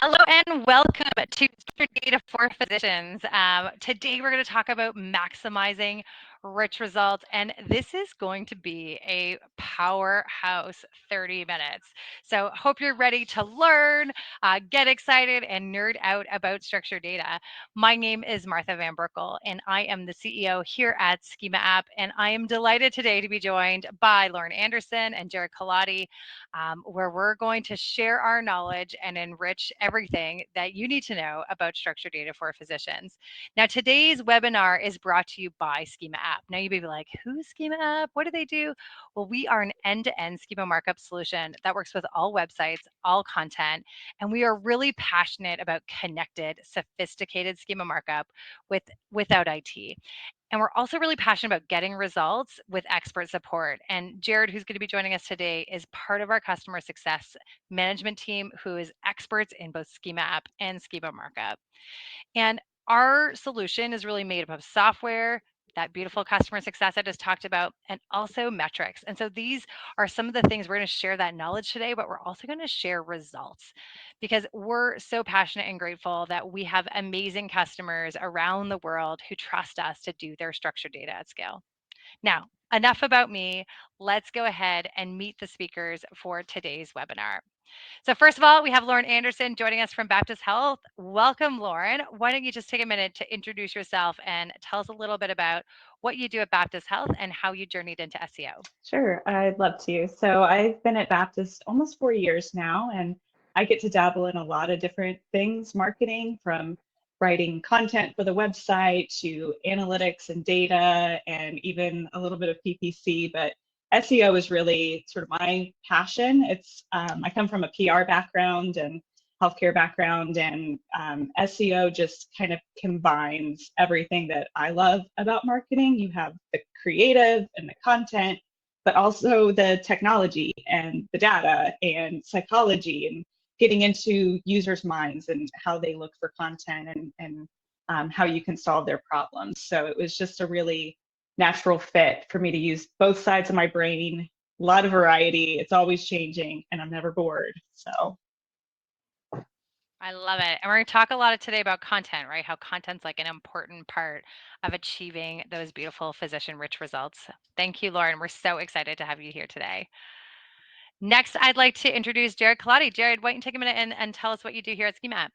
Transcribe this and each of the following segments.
Hello and welcome to Structured Data for Physicians. Today we're going to talk about maximizing rich results, and this is going to be a powerhouse 30 minutes. So hope you're ready to learn, get excited, and nerd out about structured data. My name is Martha Van Berkel, and I am the CEO here at Schema App, and I am delighted today to be joined by Lauren Anderson and Jarod Colautti, where we're going to share our knowledge and enrich everything that you need to know about structured data for physicians. Now, today's webinar is brought to you by Schema App. Now, you may be like, who's Schema App? What do they do? Well, we are an end-to-end schema markup solution that works with all websites, all content, and we are really passionate about connected, sophisticated schema markup without IT. And we're also really passionate about getting results with expert support. And Jarod, who's going to be joining us today, is part of our customer success management team who is experts in both Schema App and Schema Markup. And our solution is really made up of software, that beautiful customer success I just talked about, and also metrics. And so these are some of the things we're going to share that knowledge today, but we're also going to share results because we're so passionate and grateful that we have amazing customers around the world who trust us to do their structured data at scale. Now, enough about me. Let's go ahead and meet the speakers for today's webinar. So first of all, we have Lauren Anderson joining us from Baptist Health. Welcome, Lauren. Why don't you just take a minute to introduce yourself and tell us a little bit about what you do at Baptist Health and how you journeyed into SEO? Sure, I'd love to. So I've been at Baptist almost 4 years now, and I get to dabble in a lot of different things, marketing, from writing content for the website to analytics and data, and even a little bit of PPC. But SEO is really sort of my passion. I come from a PR background and healthcare background, and SEO just kind of combines everything that I love about marketing. You have the creative and the content, but also the technology and the data and psychology and getting into users' minds and how they look for content and how you can solve their problems. So it was just a really natural fit for me to use both sides of my brain, a lot of variety. It's always changing and I'm never bored. So I love it. And we're going to talk a lot today about content, right? How content's like an important part of achieving those beautiful physician rich results. Thank you, Lauren. We're so excited to have you here today. Next, I'd like to introduce Jarod Colautti. Jarod, why don't you take a minute and tell us what you do here at Schema App?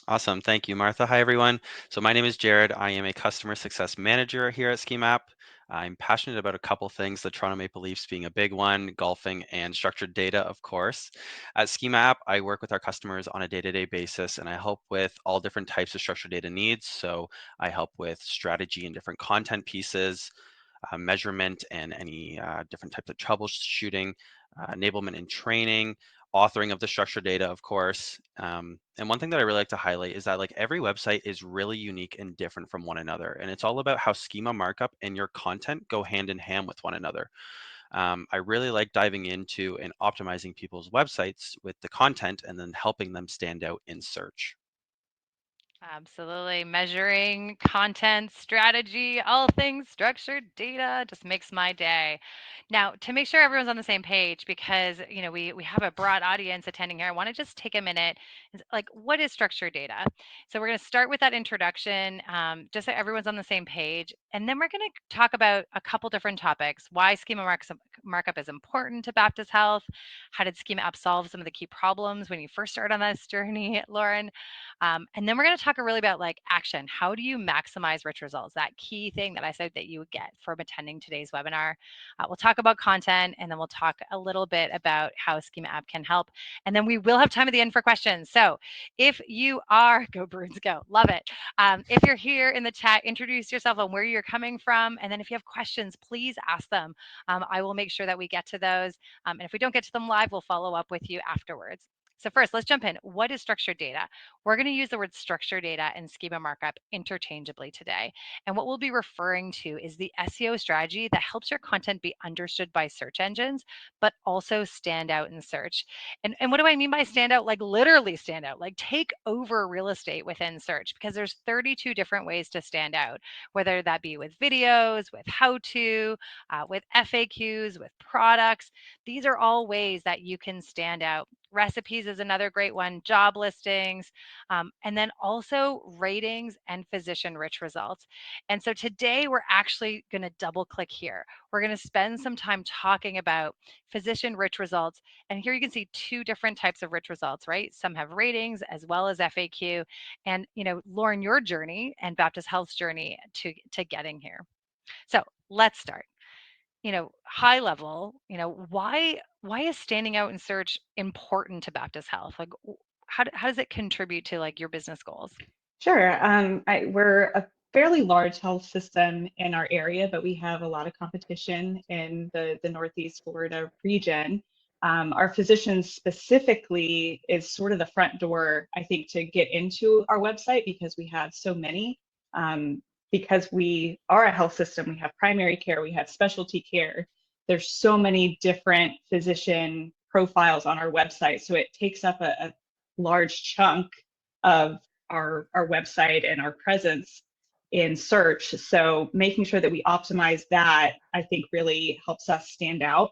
Awesome. Thank you, Martha. Hi, everyone. So my name is Jarod. I am a customer success manager here at Schema App. I'm passionate about a couple things, the Toronto Maple Leafs being a big one, golfing, and structured data, of course. At Schema App, I work with our customers on a day-to-day basis, and I help with all different types of structured data needs. So I help with strategy and different content pieces, measurement and any different types of troubleshooting, enablement and training, authoring of the structured data, of course. And one thing that I really like to highlight is that like every website is really unique and different from one another. And it's all about how schema markup and your content go hand in hand with one another. I really like diving into and optimizing people's websites with the content and then helping them stand out in search. Absolutely. Measuring content strategy, all things structured data just makes my day. Now, to make sure everyone's on the same page, because we have a broad audience attending here, I want to just take a minute. Like, what is structured data? So we're going to start with that introduction, just so everyone's on the same page, and then we're going to talk about a couple different topics: why markup is important to Baptist Health, how did Schema App solve some of the key problems when you first started on this journey, Lauren, and then we're going to talk really about like action. How do you maximize rich results? That key thing that I said that you would get from attending today's webinar. We'll talk about content, and then we'll talk a little bit about how Schema App can help. And then we will have time at the end for questions. So if you are, go Bruins, go, love it. If you're here in the chat, introduce yourself and where you're coming from. And then if you have questions, please ask them. I will make sure that we get to those. And if we don't get to them live, we'll follow up with you afterwards. So first, let's jump in. What is structured data? We're going to use the word structured data and schema markup interchangeably today. And what we'll be referring to is the SEO strategy that helps your content be understood by search engines, but also stand out in search. And what do I mean by stand out? Like literally stand out, like take over real estate within search, because there's 32 different ways to stand out, whether that be with videos, with how-to, with FAQs, with products. These are all ways that you can stand out Recipes is another great one, job listings, and then also ratings and physician rich results. And so today we're actually going to double click here. We're going to spend some time talking about physician rich results. And here you can see two different types of rich results, right? Some have ratings as well as FAQ. And, Lauren, your journey and Baptist Health's journey to getting here. So let's start. High level, why is standing out in search important to Baptist Health? Like, how does it contribute to like your business goals? Sure. We're a fairly large health system in our area, but we have a lot of competition in the Northeast Florida region. Our physicians specifically is sort of the front door, I think, to get into our website because we have so many. Because we are a health system, we have primary care, we have specialty care. There's so many different physician profiles on our website, so it takes up a large chunk of our website and our presence in search. So making sure that we optimize that, I think, really helps us stand out,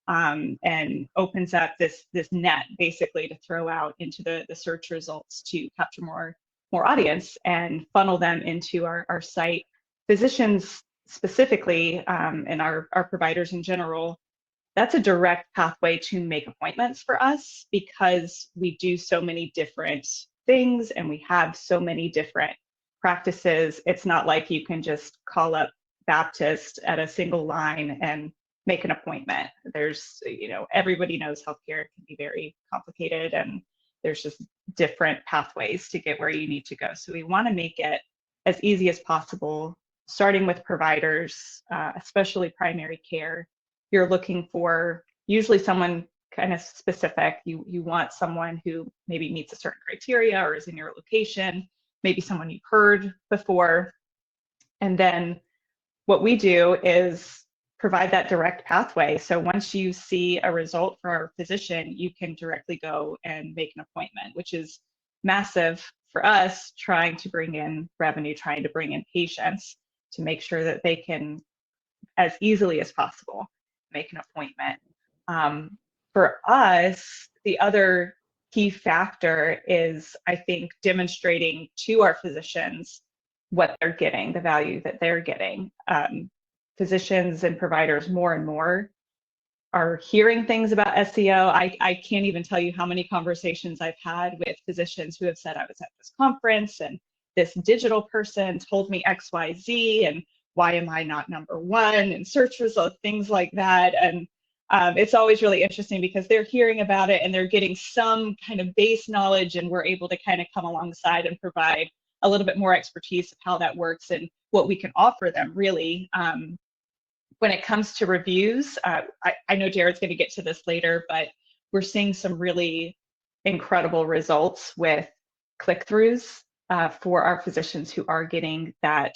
and opens up this net basically to throw out into the search results to capture more audience and funnel them into our site. Physicians specifically, and our providers in general, that's a direct pathway to make appointments for us because we do so many different things and we have so many different practices. It's not like you can just call up Baptist at a single line and make an appointment. There's, everybody knows healthcare can be very complicated and there's just different pathways to get where you need to go. So we want to make it as easy as possible, starting with providers, especially primary care. You're looking for usually someone kind of specific. You want someone who maybe meets a certain criteria or is in your location, maybe someone you've heard before. And then what we do is provide that direct pathway. So once you see a result for our physician, you can directly go and make an appointment, which is massive for us, trying to bring in revenue, trying to bring in patients to make sure that they can, as easily as possible, make an appointment. For us, the other key factor is, I think, demonstrating to our physicians what they're getting, the value that they're getting. Physicians and providers more and more are hearing things about SEO. I can't even tell you how many conversations I've had with physicians who have said, I was at this conference and this digital person told me XYZ, and why am I not number one in search results, things like that. And it's always really interesting because they're hearing about it and they're getting some kind of base knowledge, and we're able to kind of come alongside and provide a little bit more expertise of how that works and what we can offer them, really. When it comes to reviews, I know Jared's going to get to this later, but we're seeing some really incredible results with click-throughs for our physicians who are getting that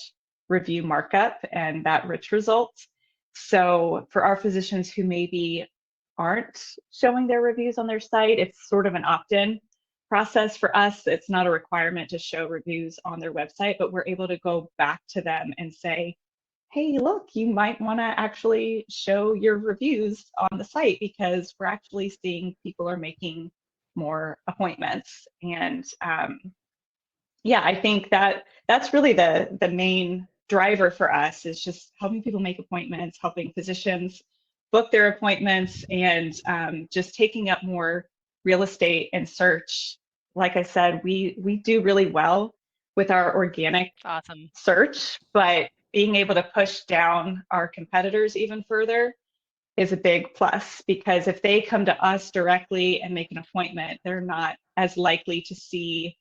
review markup and that rich results. So for our physicians who maybe aren't showing their reviews on their site, it's sort of an opt-in process for us. It's not a requirement to show reviews on their website, but we're able to go back to them and say, hey, look, you might want to actually show your reviews on the site because we're actually seeing people are making more appointments. And yeah, I think that's really the main driver for us, is just helping people make appointments, helping physicians book their appointments, and just taking up more real estate and search. Like I said, we do really well with our organic search, but being able to push down our competitors even further is a big plus, because if they come to us directly and make an appointment, they're not as likely to see,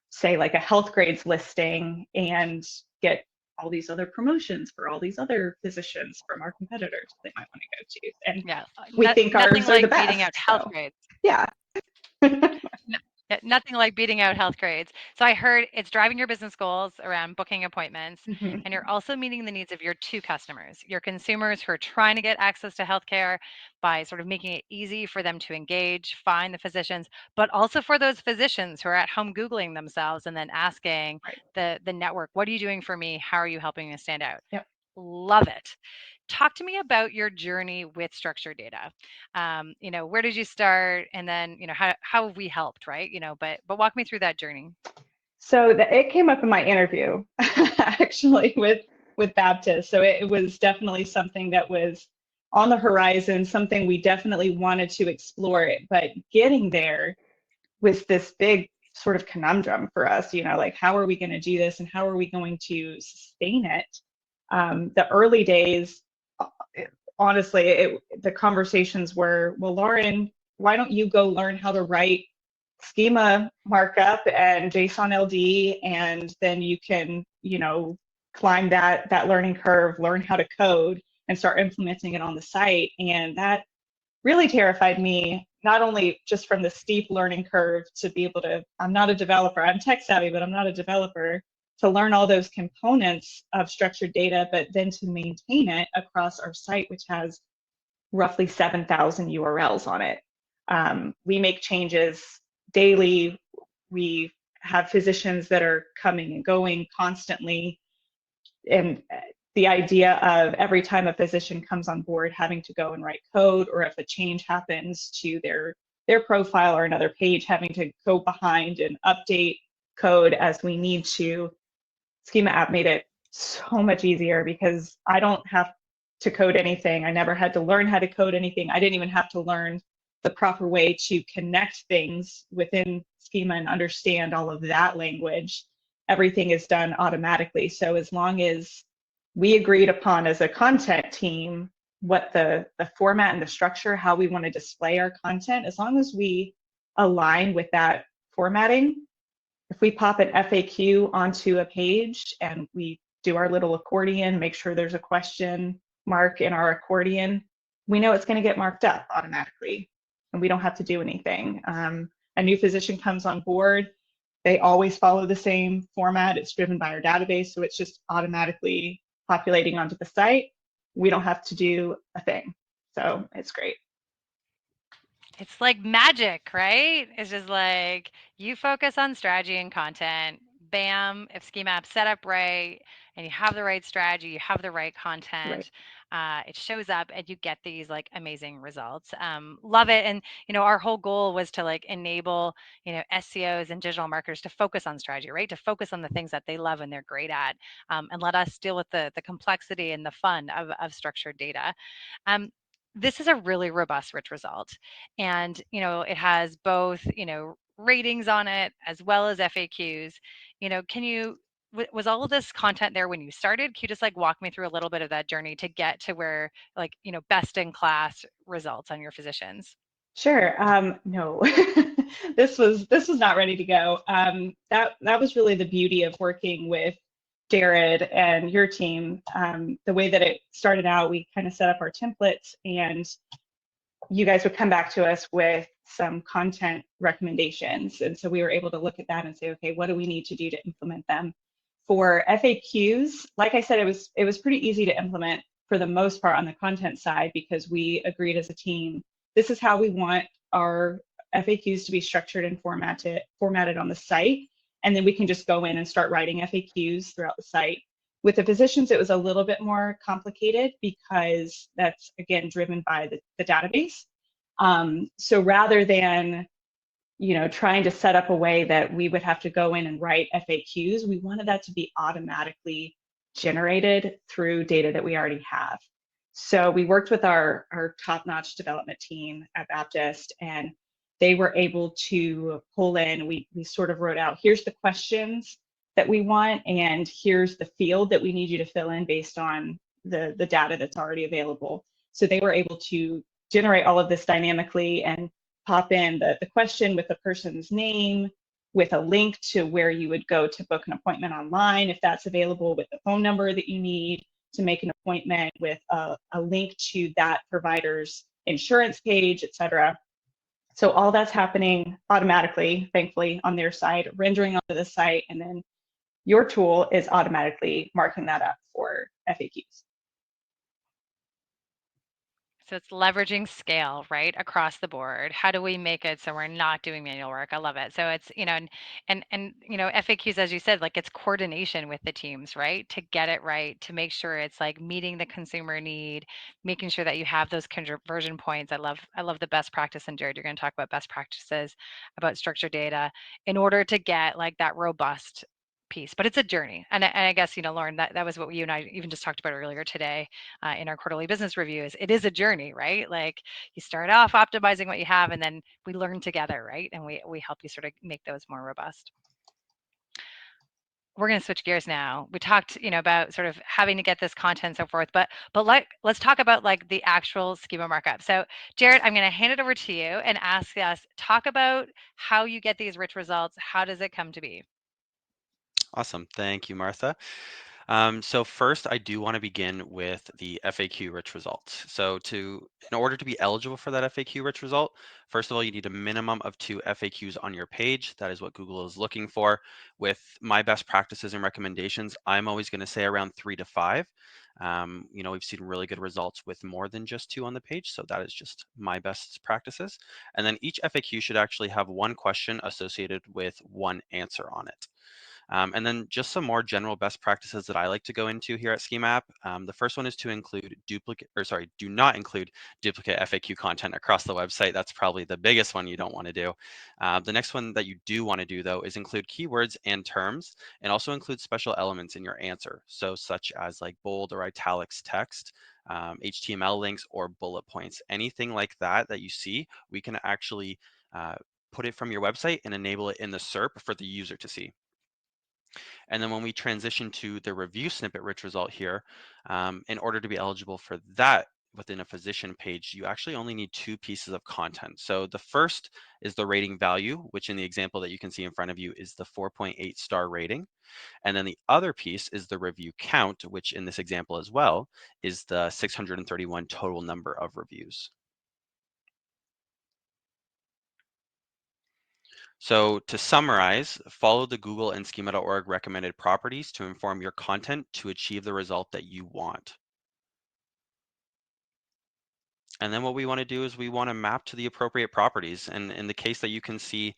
say, like a health grades listing and get all these other promotions for all these other physicians from our competitors they might want to go to. And yeah, we think ours are the best. Beating out health grades. Yeah. Nothing like beating out health grades. So I heard it's driving your business goals around booking appointments, Mm-hmm. and you're also meeting the needs of your two customers, your consumers who are trying to get access to healthcare by sort of making it easy for them to engage, find the physicians, but also for those physicians who are at home Googling themselves and then asking Right. the network, what are you doing for me? How are you helping me stand out? Yep. Love it. talk to me about your journey with structured data. Where did you start, and then how have we helped, right? But walk me through that journey. So it came up in my interview, actually, with Baptist. So it was definitely something that was on the horizon, something we definitely wanted to explore it. But getting there was this big sort of conundrum for us, like how are we going to do this and how are we going to sustain it? The early days, honestly, the conversations were, well, Lauren, why don't you go learn how to write Schema Markup and JSON LD, and then you can, climb that learning curve, learn how to code, and start implementing it on the site. And that really terrified me, not only just from the steep learning curve to be able to, I'm not a developer, I'm tech savvy, but I'm not a developer, to learn all those components of structured data, but then to maintain it across our site, which has roughly 7,000 URLs on it. We make changes daily. We have physicians that are coming and going constantly. And the idea of every time a physician comes on board having to go and write code, or if a change happens to their profile or another page, having to go behind and update code as we need to. Schema app made it so much easier because I don't have to code anything. I never had to learn how to code anything. I didn't even have to learn the proper way to connect things within Schema and understand all of that language. Everything is done automatically. So as long as we agreed upon as a content team what the format and the structure, how we want to display our content, as long as we align with that formatting, if we pop an FAQ onto a page and we do our little accordion, make sure there's a question mark in our accordion, we know it's going to get marked up automatically, and we don't have to do anything. A new physician comes on board, they always follow the same format. It's driven by our database, so it's just automatically populating onto the site. We don't have to do a thing, so it's great. It's like magic, right? It's just like you focus on strategy and content. Bam, if Schema App's set up right and you have the right strategy, you have the right Right. content, it shows up and you get these like amazing results. Love it. And, our whole goal was to like enable, SEOs and digital marketers to focus on strategy, right? To focus on the things that they love and they're great at, and let us deal with the complexity and the fun of structured data. This is a really robust, rich result. And, it has both, ratings on it as well as FAQs. Was all of this content there when you started? Can you just like walk me through a little bit of that journey to get to where like, best in class results on your physicians? Sure. No, this was not ready to go. That was really the beauty of working with Jarod and your team. The way that it started out, we kind of set up our templates, and you guys would come back to us with some content recommendations. And so we were able to look at that and say, okay, what do we need to do to implement them? For FAQs, like I said, it was pretty easy to implement for the most part on the content side, because we agreed as a team, this is how we want our FAQs to be structured and formatted on the site. And then we can just go in and start writing FAQs throughout the site. With the physicians, it was a little bit more complicated because that's, again, driven by the database. So rather than trying to set up a way that we would have to go in and write FAQs, we wanted that to be automatically generated through data that we already have. So we worked with our top-notch development team at Baptist, and they were able to pull in, we sort of wrote out, here's the questions that we want, and here's the field that we need you to fill in based on the data that's already available. So they were able to generate all of this dynamically and pop in the question with the person's name, with a link to where you would go to book an appointment online, if that's available, with the phone number that you need to make an appointment, with a link to that provider's insurance page, etc. So all that's happening automatically, thankfully, on their side, rendering onto the site, and then your tool is automatically marking that up for FAQs. So it's leveraging scale, right, across the board. How do we make it so we're not doing manual work? I love it. So it's, and FAQs, as you said, like it's coordination with the teams, right? To get it right, to make sure it's like meeting the consumer need, making sure that you have those conversion points. I love the best practice. And Jarod, you're going to talk about best practices about structured data in order to get like that robust piece. But it's a journey. And I guess, Lauren, that was what you and I even just talked about earlier today in our quarterly business reviews. It is a journey, right? Like you start off optimizing what you have, and then we learn together, right? And we help you sort of make those more robust. We're going to switch gears now. We talked, about sort of having to get this content and so forth, but let's talk about like the actual schema markup. So, Jarod, I'm going to hand it over to you and ask us talk about how you get these rich results. How does it come to be? Awesome. Thank you, Martha. So first, I do want to begin with the FAQ rich results. In order to be eligible for that FAQ rich result, first of all, you need a minimum of 2 FAQs on your page. That is what Google is looking for. With my best practices and recommendations, I'm always going to say around 3 to 5. We've seen really good results with more than just 2 on the page, so that is just my best practices. And then each FAQ should actually have one question associated with one answer on it. And then just some more general best practices that I like to go into here at Schema App. The first one is to do not include duplicate FAQ content across the website. That's probably the biggest one you don't want to do. The next one that you do want to do though is include keywords and terms, and also include special elements in your answer. So such as like bold or italics text, HTML links, or bullet points. Anything like that you see, we can actually put it from your website and enable it in the SERP for the user to see. And then when we transition to the review snippet rich result here, in order to be eligible for that within a physician page, you actually only need 2 pieces of content. So the first is the rating value, which in the example that you can see in front of you is the 4.8 star rating. And then the other piece is the review count, which in this example as well is the 631 total number of reviews. So to summarize, follow the Google and schema.org recommended properties to inform your content to achieve the result that you want. And then what we want to do is we want to map to the appropriate properties. And in the case that you can see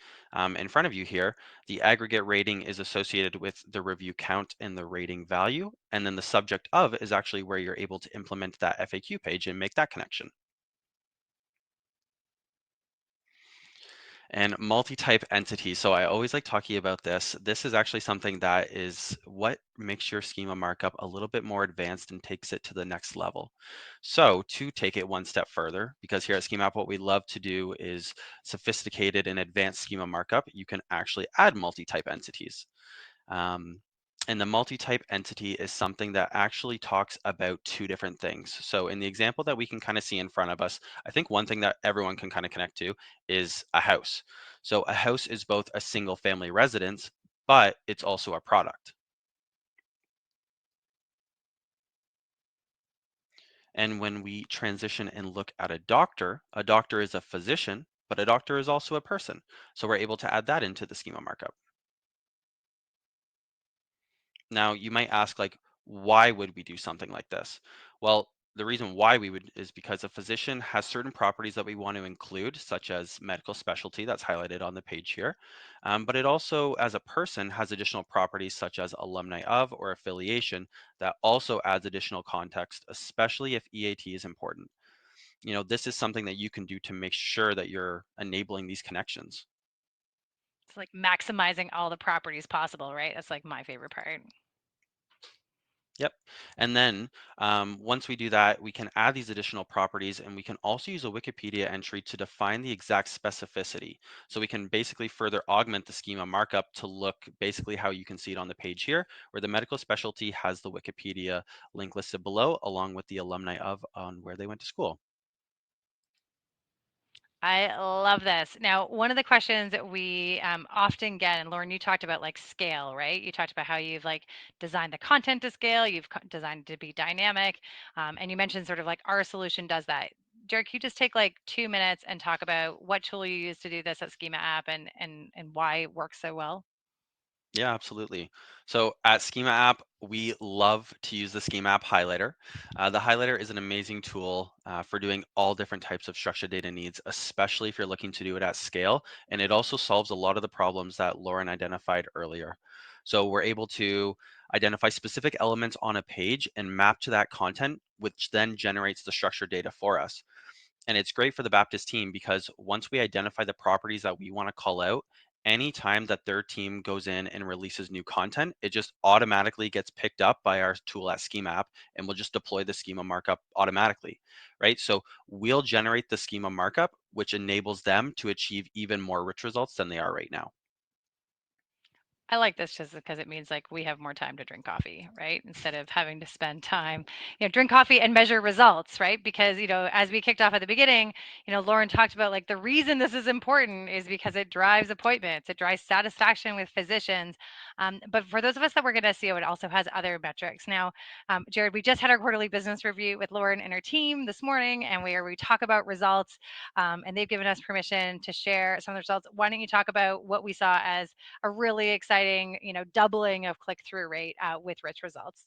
in front of you here, the aggregate rating is associated with the review count and the rating value. And then the subject of is actually where you're able to implement that FAQ page and make that connection. And multi-type entities. So I always like talking about this. This is actually something that is what makes your schema markup a little bit more advanced and takes it to the next level. So to take it one step further, because here at Schema App, what we love to do is sophisticated and advanced schema markup, you can actually add multi-type entities. Um, and the multi-type entity is something that actually talks about 2 different things. So in the example that we can kind of see in front of us, I think one thing that everyone can kind of connect to is a house. So a house is both a single family residence, but it's also a product. And when we transition and look at a doctor is a physician, but a doctor is also a person. So we're able to add that into the schema markup. Now, you might ask, like, why would we do something like this? Well, the reason why we would is because a physician has certain properties that we want to include, such as medical specialty that's highlighted on the page here. But it also, as a person, has additional properties such as alumni of or affiliation that also adds additional context, especially if EAT is important. This is something that you can do to make sure that you're enabling these connections. It's like maximizing all the properties possible, right? That's like my favorite part. Yep. And then once we do that, we can add these additional properties, and we can also use a Wikipedia entry to define the exact specificity. So we can basically further augment the schema markup to look basically how you can see it on the page here, where the medical specialty has the Wikipedia link listed below, along with the alumni of on where they went to school. I love this. Now, one of the questions that we often get, and Lauren, you talked about like scale, right? You talked about how you've like designed the content to scale, you've designed it to be dynamic, and you mentioned sort of like our solution does that. Jarod, can you just take like 2 minutes and talk about what tool you use to do this at Schema App and why it works so well? Yeah, absolutely. So at Schema app, we love to use the Schema app highlighter. The highlighter is an amazing tool for doing all different types of structured data needs, especially if you're looking to do it at scale. And it also solves a lot of the problems that Lauren identified earlier. So we're able to identify specific elements on a page and map to that content, which then generates the structured data for us. And it's great for the Baptist team because once we identify the properties that we want to call out, anytime that their team goes in and releases new content, it just automatically gets picked up by our tool at Schema app, and we'll just deploy the schema markup automatically, right? So we'll generate the schema markup, which enables them to achieve even more rich results than they are right now. I like this just because it means like we have more time to drink coffee, right? Instead of having to spend time, drink coffee and measure results, right? Because, as we kicked off at the beginning, Lauren talked about like the reason this is important is because it drives appointments, it drives satisfaction with physicians. But for those of us that work at SEO, it also has other metrics. Now, Jarod, we just had our quarterly business review with Lauren and her team this morning, and where we talk about results, and they've given us permission to share some of the results. Why don't you talk about what we saw as a really exciting, doubling of click-through rate with rich results?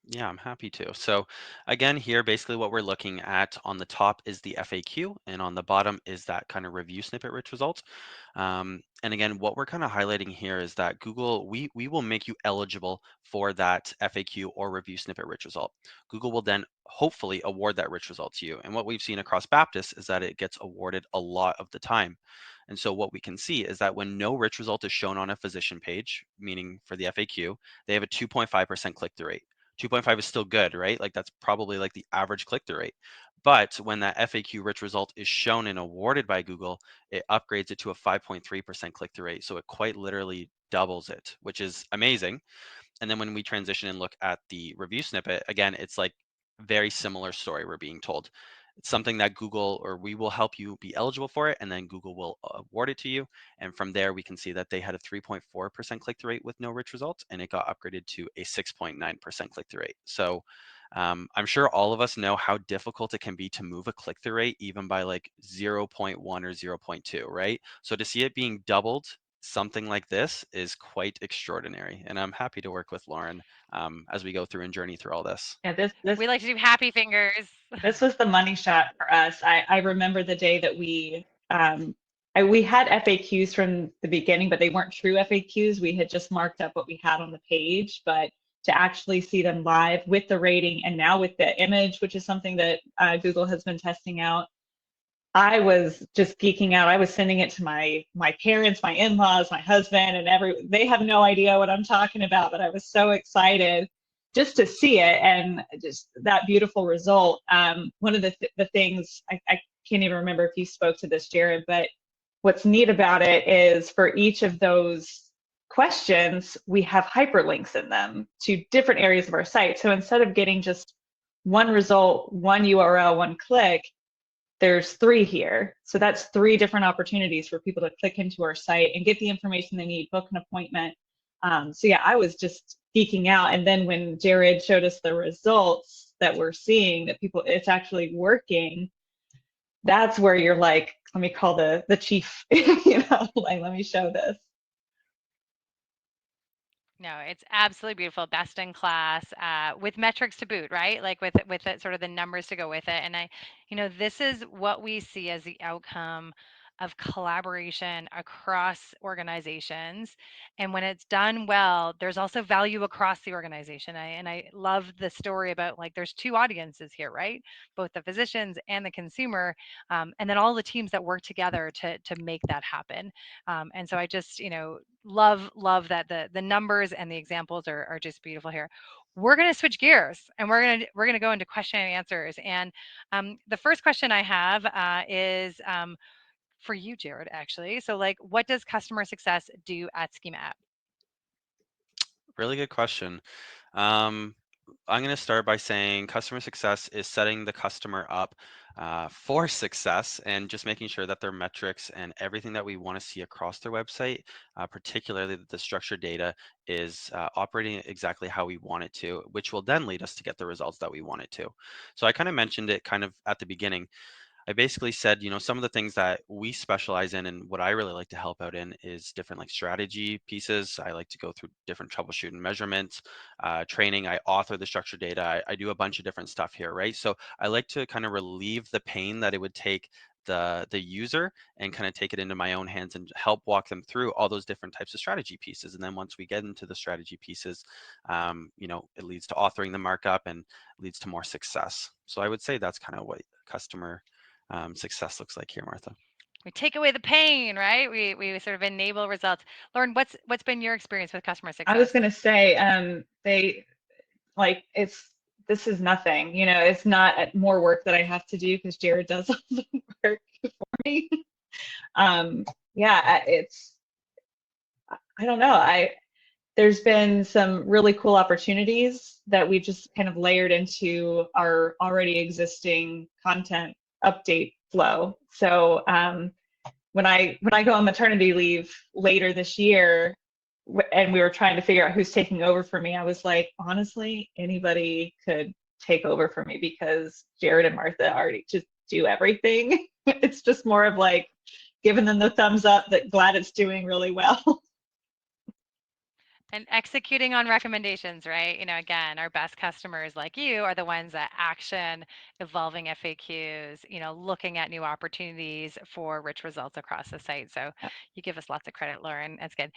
Yeah, I'm happy to. So again, here, basically what we're looking at on the top is the FAQ, and on the bottom is that kind of review snippet rich result. And again, what we're kind of highlighting here is that Google, we will make you eligible for that FAQ or review snippet rich result. Google will then hopefully award that rich result to you. And what we've seen across Baptist is that it gets awarded a lot of the time. And so what we can see is that when no rich result is shown on a physician page, meaning for the FAQ, they have a 2.5% click-through rate. 2.5 is still good, right? Like that's probably like the average click-through rate. But when that FAQ rich result is shown and awarded by Google, it upgrades it to a 5.3% click-through rate. So it quite literally doubles it, which is amazing. And then when we transition and look at the review snippet, again, it's like very similar story we're being told. It's something that Google, or we will help you be eligible for it, and then Google will award it to you. And from there, we can see that they had a 3.4% click-through rate with no rich results, and it got upgraded to a 6.9% click-through rate. So I'm sure all of us know how difficult it can be to move a click-through rate, even by like 0 0.1 or 0.2, right? So to see it being doubled, something like this is quite extraordinary. And I'm happy to work with Lauren as we go through and journey through all this. Yeah, this We like to do happy fingers. this was the money shot for us. I remember the day that we had FAQs from the beginning, but they weren't true FAQs. We had just marked up what we had on the page, but to actually see them live with the rating and now with the image, which is something that Google has been testing out, I was just geeking out. I was sending it to my parents, my in-laws, my husband, and they have no idea what I'm talking about, but I was so excited just to see it and just that beautiful result. One of the things I can't even remember if you spoke to this, Jarod, but what's neat about it is for each of those questions, we have hyperlinks in them to different areas of our site. So instead of getting just one result, one URL, one click, there's three here. So that's three different opportunities for people to click into our site and get the information they need, book an appointment. So yeah, I was just geeking out. And then when Jarod showed us the results that we're seeing, that it's actually working, that's where you're like, let me call the chief, like, let me show this. No, it's absolutely beautiful, best in class, with metrics to boot, right? Like with it, sort of the numbers to go with it. And this is what we see as the outcome of collaboration across organizations. And when it's done well, there's also value across the organization. And I love the story about like there's two audiences here, right? Both the physicians and the consumer, and then all the teams that work together to make that happen. And so I just, love that the numbers and the examples are just beautiful here. We're going to switch gears and we're going to go into question and answers. And the first question I have is for you, Jarod, actually. So like, what does customer success do at Schema App? Really good question. Um, I'm going to start by saying customer success is setting the customer up for success and just making sure that their metrics and everything that we want to see across their website, particularly the structured data, is operating exactly how we want it to, which will then lead us to get the results that we want it to. So I kind of mentioned it kind of at the beginning. I basically said, some of the things that we specialize in and what I really like to help out in is different like strategy pieces. I like to go through different troubleshooting measurements, training. I author the structured data. I do a bunch of different stuff here, right? So I like to kind of relieve the pain that it would take the user and kind of take it into my own hands and help walk them through all those different types of strategy pieces. And then once we get into the strategy pieces, it leads to authoring the markup and leads to more success. So I would say that's kind of what customer success looks like here, Martha. We take away the pain, right? We sort of enable results. Lauren, what's been your experience with customer I was success? going to say, they like this is nothing, it's not more work that I have to do because Jarod does all the work for me. Yeah, I don't know. There's been some really cool opportunities that we just kind of layered into our already existing content update flow. So when I go on maternity leave later this year, and we were trying to figure out who's taking over for me, I was like, honestly, anybody could take over for me because Jarod and Martha already just do everything. It's just more of like giving them the thumbs up that glad it's doing really well. And executing on recommendations, right? Again, our best customers like you are the ones that action evolving FAQs, looking at new opportunities for rich results across the site. So you give us lots of credit, Lauren. That's good.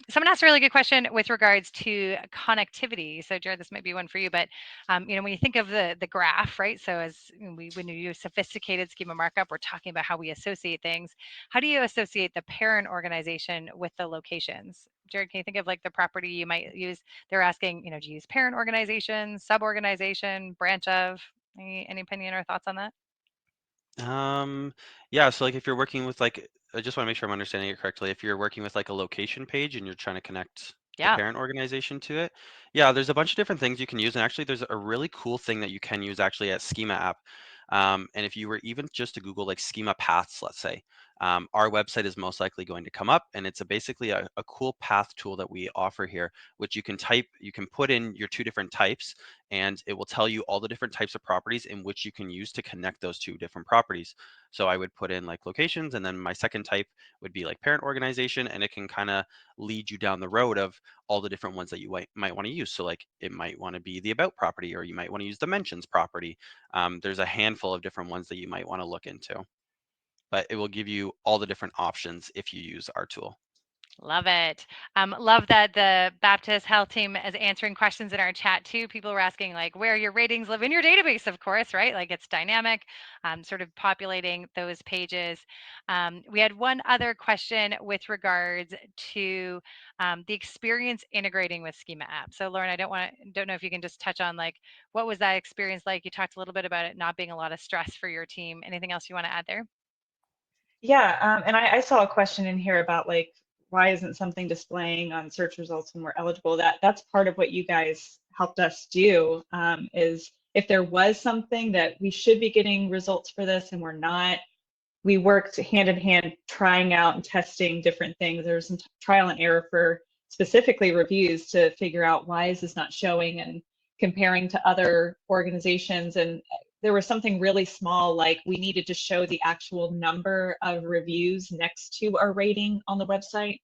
Someone asked a really good question with regards to connectivity. So Jarod, this might be one for you, but when you think of the graph, right? So when you use sophisticated schema markup, we're talking about how we associate things. How do you associate the parent organization with the locations? Jarod, can you think of like the property you might use? They're asking, do you use parent organization, sub-organization, branch of? Any opinion or thoughts on that? Yeah, so like if you're working with like, I just want to make sure I'm understanding it correctly. If you're working with like a location page and you're trying to connect the Yeah. parent organization to it, yeah, there's a bunch of different things you can use. And actually, there's a really cool thing that you can use actually at Schema app. And if you were even just to Google like schema paths, let's say, our website is most likely going to come up, and it's basically a cool path tool that we offer here, which you can put in your two different types, and it will tell you all the different types of properties in which you can use to connect those two different properties. So I would put in like locations, and then my second type would be like parent organization, and it can kind of lead you down the road of all the different ones that you might want to use. So like it might want to be the about property, or you might want to use the mentions property. There's a handful of different ones that you might want to look into, but it will give you all the different options if you use our tool. Love it. Love that the Baptist Health team is answering questions in our chat too. People were asking like where your ratings live in your database, of course, right? Like it's dynamic, sort of populating those pages. We had one other question with regards to the experience integrating with Schema app. So Lauren, I don't know if you can just touch on like what was that experience like? You talked a little bit about it not being a lot of stress for your team. Anything else you want to add there? Yeah, and I saw a question in here about like why isn't something displaying on search results when we're eligible? That's part of what you guys helped us do, is if there was something that we should be getting results for this and we're not, we worked hand in hand trying out and testing different things. There was some trial and error for specifically reviews to figure out why is this not showing and comparing to other organizations. And there was something really small, like we needed to show the actual number of reviews next to our rating on the website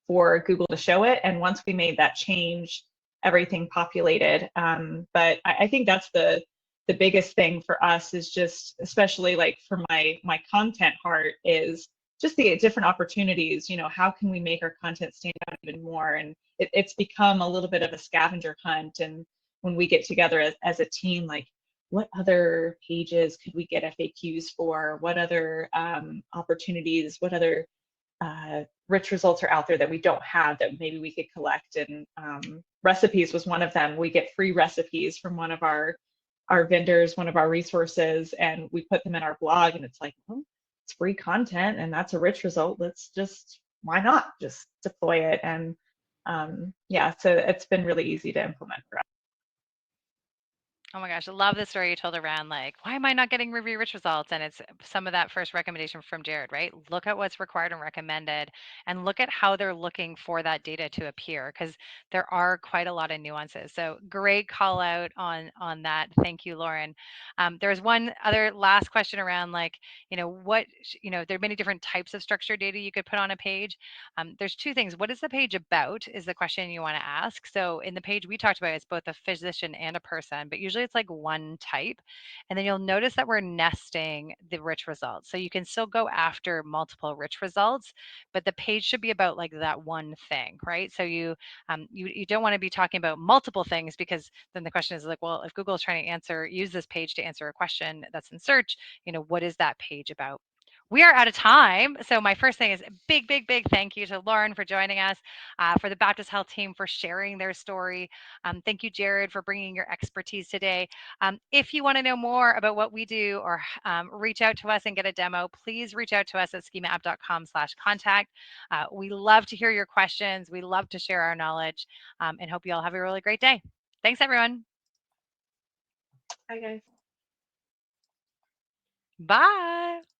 for Google to show it. And once we made that change, everything populated. But I think that's the biggest thing for us is just, especially like for my content heart, is just the different opportunities. How can we make our content stand out even more? And it's become a little bit of a scavenger hunt. And when we get together as a team, like what other pages could we get FAQs for? What other opportunities? What other rich results are out there that we don't have that maybe we could collect? And recipes was one of them. We get free recipes from one of our vendors, one of our resources, and we put them in our blog, and it's like, well, it's free content and that's a rich result. Let's just, why not just deploy it? And yeah, so it's been really easy to implement for us. Oh my gosh, I love the story you told around like, why am I not getting review rich results? And it's some of that first recommendation from Jarod, right? Look at what's required and recommended and look at how they're looking for that data to appear because there are quite a lot of nuances. So great call out on that. Thank you, Lauren. There's one other last question around like, there are many different types of structured data you could put on a page. There's two things. What is the page about is the question you want to ask. So in the page we talked about, it's both a physician and a person, but usually it's like one type. And then you'll notice that we're nesting the rich results. So you can still go after multiple rich results, but the page should be about like that one thing, right? So you don't want to be talking about multiple things because then the question is like, well, if Google is trying to use this page to answer a question that's in search, what is that page about? We are out of time. So my first thing is big, big, big thank you to Lauren for joining us, for the Baptist Health team for sharing their story. Thank you, Jarod, for bringing your expertise today. If you want to know more about what we do or reach out to us and get a demo, please reach out to us at schemaapp.com/contact. We love to hear your questions. We love to share our knowledge and hope you all have a really great day. Thanks, everyone. Bye, guys. Bye.